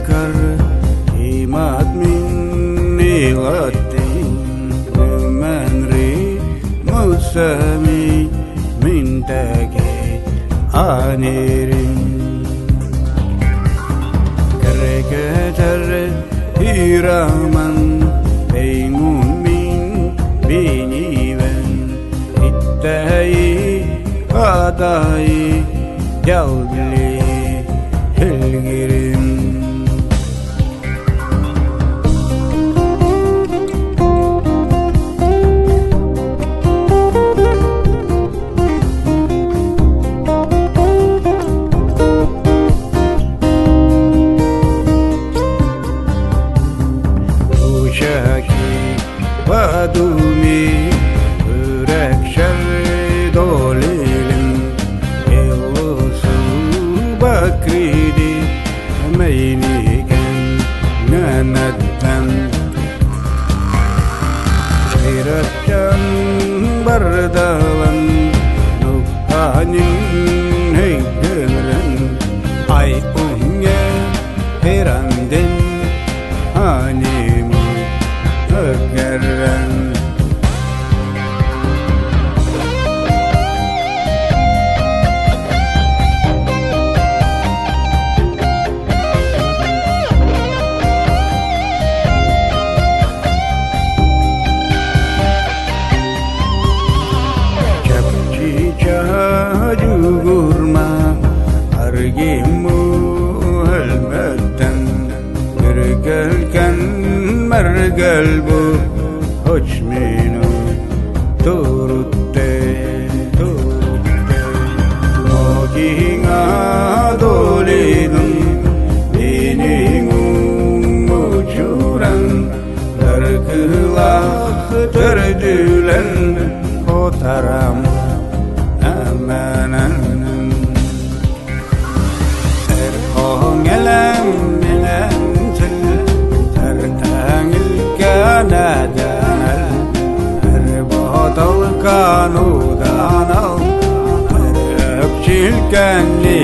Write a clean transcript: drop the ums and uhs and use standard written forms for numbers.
kar imat minni latin manri musami mintake anirin kereketer hiraman pengun min biniven ittayi adai jalbili helgirin Vadumi ürekşer dolilim Elosu bakridi meyniken nenetten Şiratcan bardalan nukhanin heygeren Ay unge herandin hanimu ögeren Jugurma argimu elbeten Gergelken mergelbu hoçminu turutte Mokinga dolidun Beningun uçuran Darkılah tördülen Kotaram amanan Erhongelen menentil Tertangil kanadanal Erbatal kanudanal Eröpçil kenli